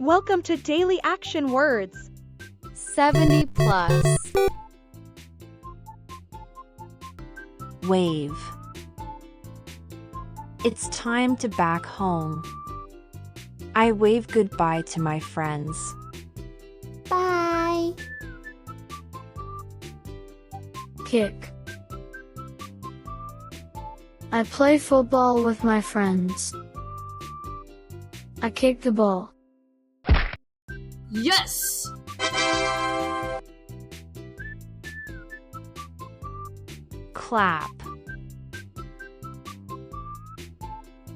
Welcome to Daily Action Words. 70 plus. Wave. It's time to back home. I wave goodbye to my friends. Bye. Kick. I play football with my friends. I kick the ball. Yes! Clap.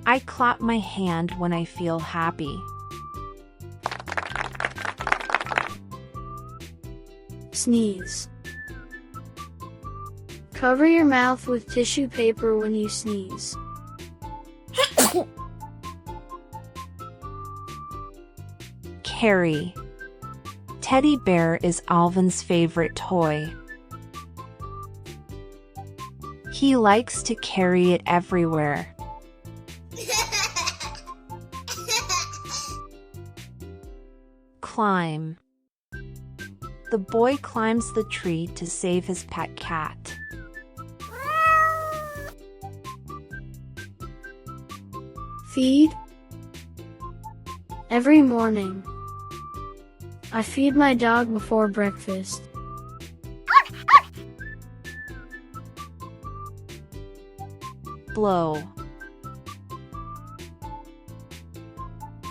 I clap my hand when I feel happy. Sneeze. Cover your mouth with tissue paper when you sneeze. Carry. Teddy bear is Alvin's favorite toy. He likes to carry it everywhere. Climb. The boy climbs the tree to save his pet cat. Feed. Every morning, I feed my dog before breakfast. Blow.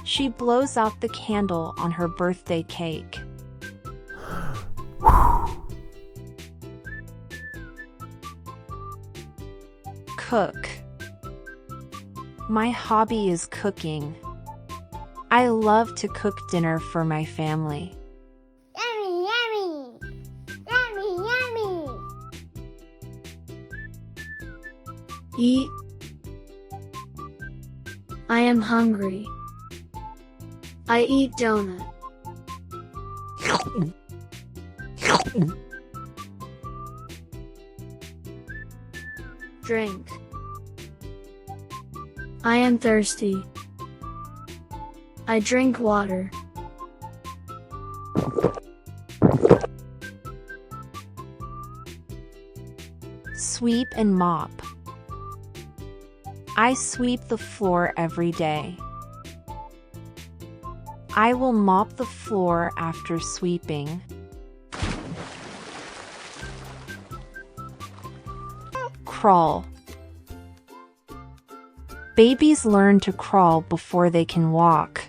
She blows out the candle on her birthday cake. Cook. My hobby is cooking. I love to cook dinner for my family. Yummy, yummy. Yummy, yummy. Eat. I am hungry. I eat donut. Drink. I am thirsty. I drink water. Sweep and mop. I sweep the floor every day. I will mop the floor after sweeping. Crawl. Babies learn to crawl before they can walk.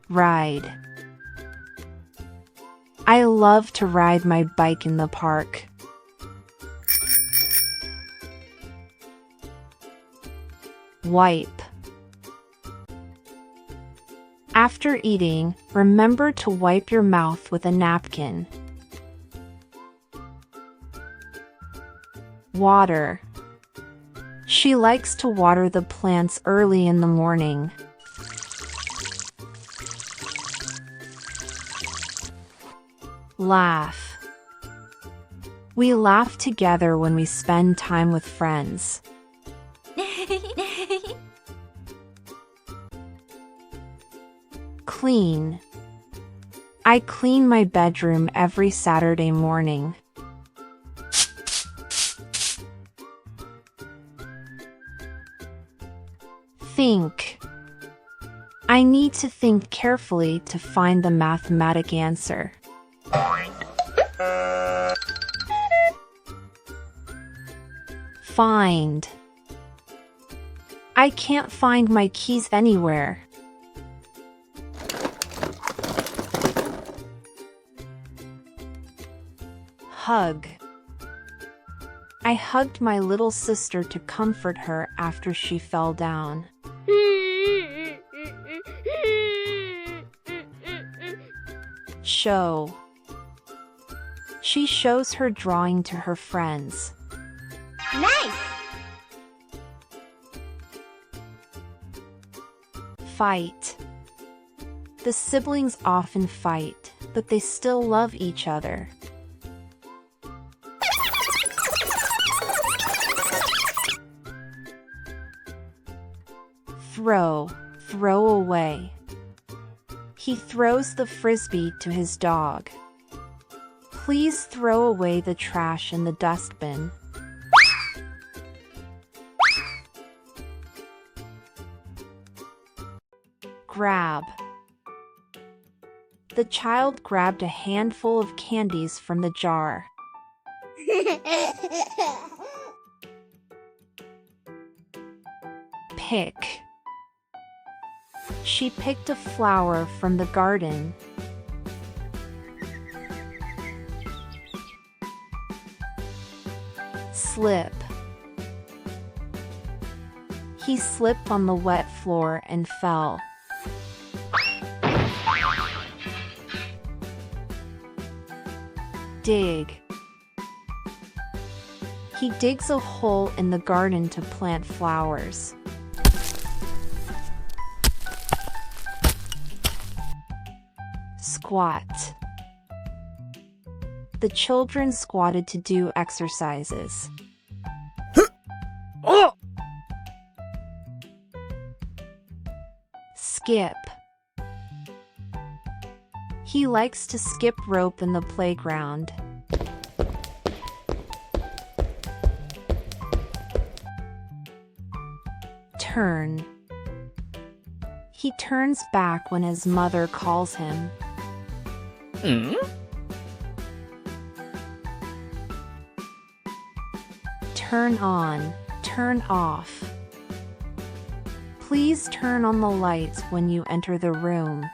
Ride. I love to ride my bike in the park. Wipe. After eating, remember to wipe your mouth with a napkin. Water. She likes to water the plants early in the morning. Laugh. We laugh together when we spend time with friends. Clean. I clean my bedroom every Saturday morning. Think. I need to think carefully to find the mathematic answer. Find. I can't find my keys anywhere. Hug. I hugged my little sister to comfort her after she fell down. Show. She shows her drawing to her friends. Nice. Fight. The siblings often fight, but they still love each other. throw away. He throws the frisbee to his dog. Please throw away the trash in the dustbin. Grab. The child grabbed a handful of candies from the jar. Pick. She picked a flower from the garden. Slip. He slipped on the wet floor and fell. Dig. He digs a hole in the garden to plant flowers. Squat. The children squatted to do exercises. Skip. He likes to skip rope in the playground. Turn. He turns back when his mother calls him. Turn on, turn off. Please turn on the lights when you enter the room.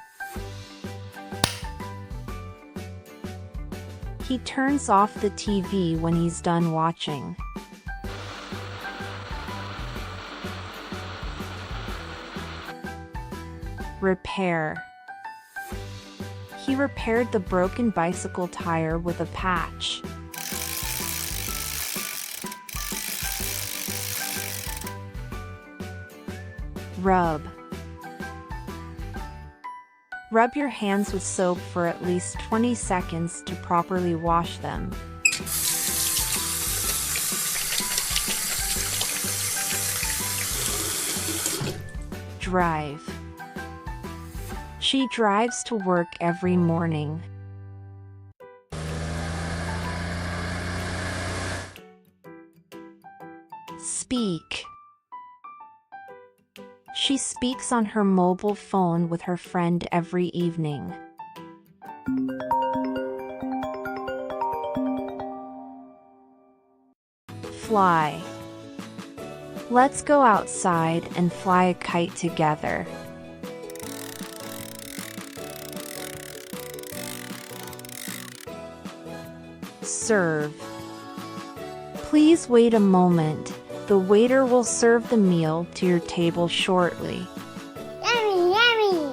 He turns off the TV when he's done watching. Repair. He repaired the broken bicycle tire with a patch. Rub. Rub your hands with soap for at least 20 seconds to properly wash them. Drive. She drives to work every morning. Speak. She speaks on her mobile phone with her friend every evening. Fly. Let's go outside and fly a kite together. Serve. Please wait a moment. The waiter will serve the meal to your table shortly. Yummy, yummy.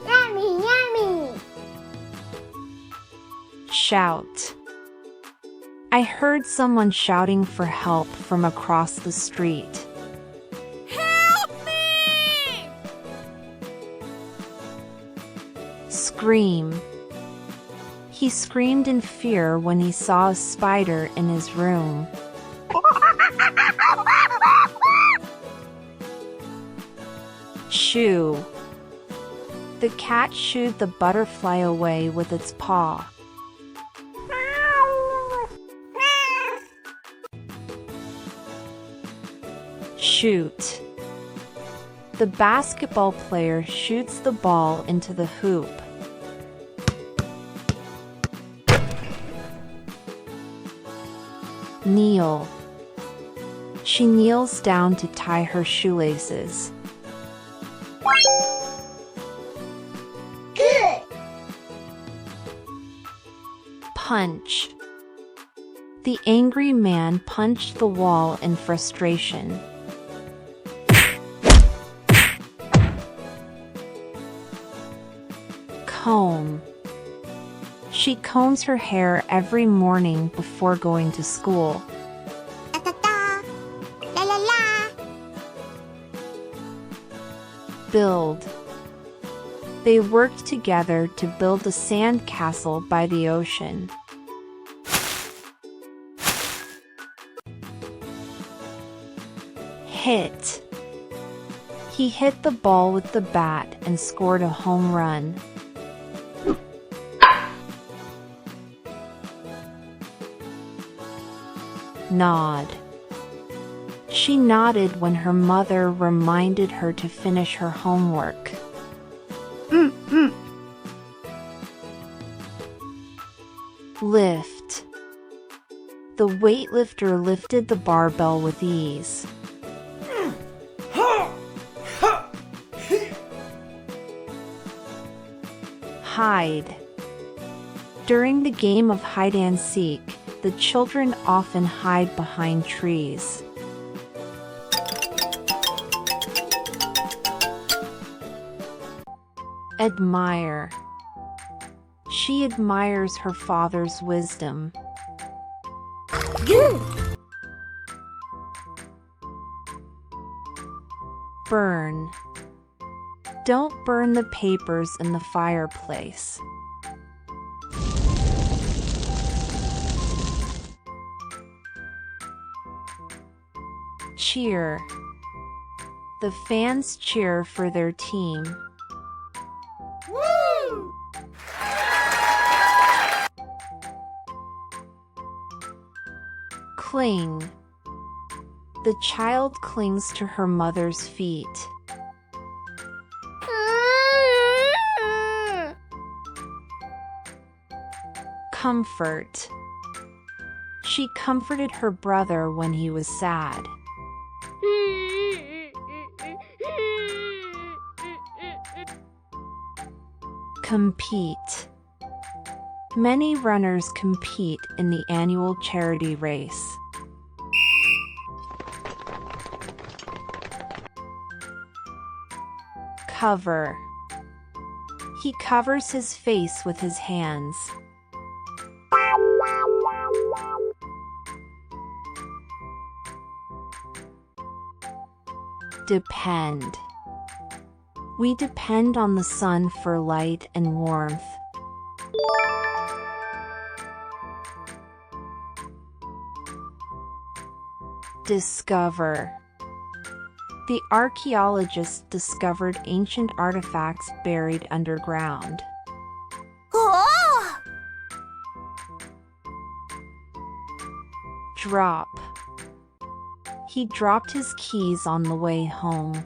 Yummy, yummy. Shout. I heard someone shouting for help from across the street. Help me! Scream. He screamed in fear when he saw a spider in his room. Shoo. The cat shooed the butterfly away with its paw. Shoot. The basketball player shoots the ball into the hoop. Kneel. She kneels down to tie her shoelaces. Good. Punch. The angry man punched the wall in frustration. Comb. She combs her hair every morning before going to school. Ta ta ta. La la la. Build. They worked together to build a sand castle by the ocean. Hit. He hit the ball with the bat and scored a home run. Nod. She nodded when her mother reminded her to finish her homework. Lift. The weightlifter lifted the barbell with ease. Hide. During the game of hide and seek, the children often hide behind trees. Admire. She admires her father's wisdom. Burn. Don't burn the papers in the fireplace. Cheer. The fans cheer for their team. Woo! Cling. The child clings to her mother's feet. Comfort. She comforted her brother when he was sad. Compete. Many runners compete in the annual charity race. Cover. He covers his face with his hands. Depend. We depend on the sun for light and warmth. Discover. The archaeologists discovered ancient artifacts buried underground. Oh! Drop. He dropped his keys on the way home.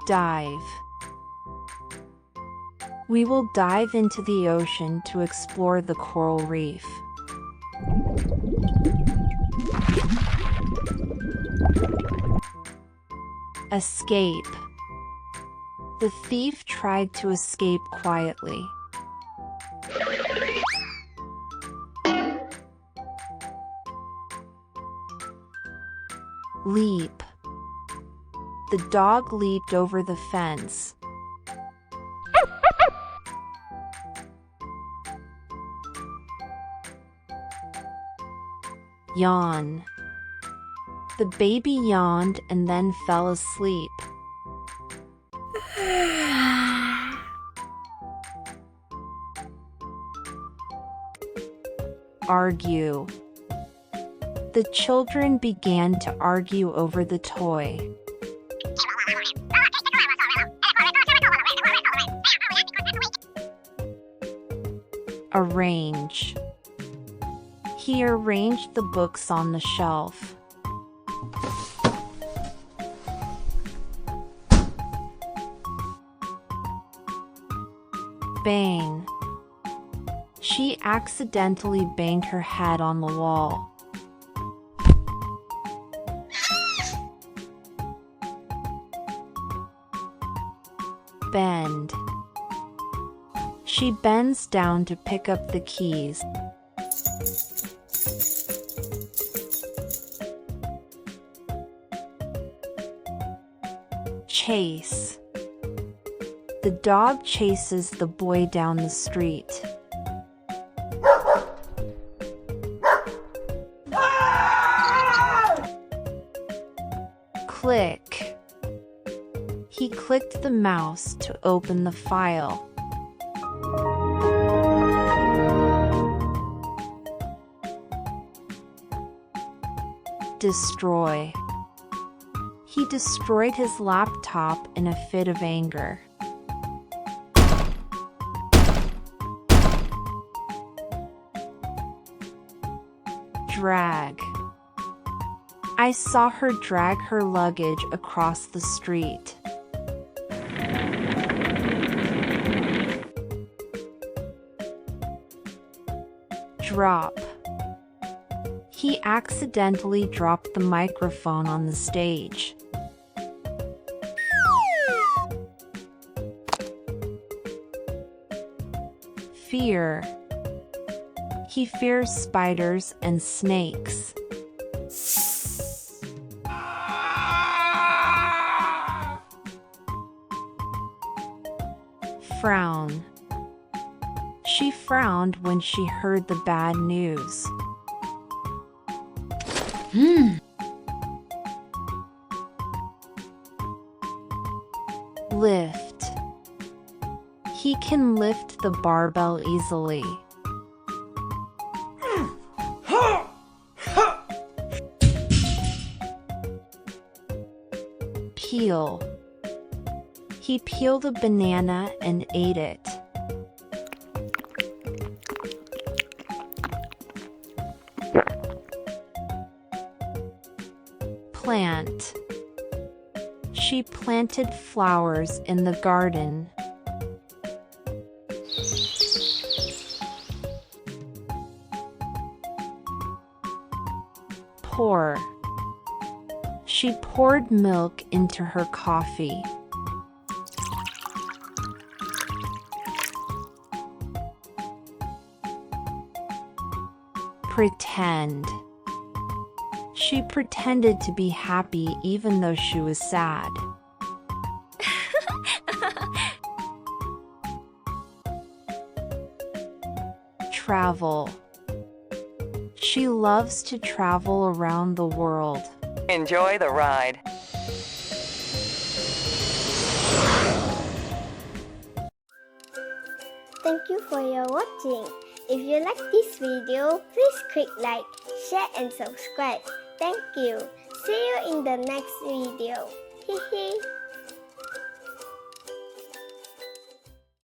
Dive. We will dive into the ocean to explore the coral reef. Escape. The thief tried to escape quietly. Leap. The dog leaped over the fence. Yawn. The baby yawned and then fell asleep. Argue. The children began to argue over the toy. Arrange. He arranged the books on the shelf. Bang. She accidentally banged her head on the wall. Bend. She bends down to pick up the keys. Chase. The dog chases the boy down the street. Click. He clicked the mouse to open the file. Destroy. He destroyed his laptop in a fit of anger. Drag. I saw her drag her luggage across the street. Drop. He accidentally dropped the microphone on the stage. Fear. He fears spiders and snakes. Frown. She frowned when she heard the bad news. Lift. He can lift the barbell easily. Peel. He peeled a banana and ate it. Plant. She planted flowers in the garden. Pour. She poured milk into her coffee. Pretend. She pretended to be happy even though she was sad. Travel. She loves to travel around the world. Enjoy the ride. Thank you for your watching. If you like this video, please click like, share and subscribe. Thank you. See you in the next video. Hehe.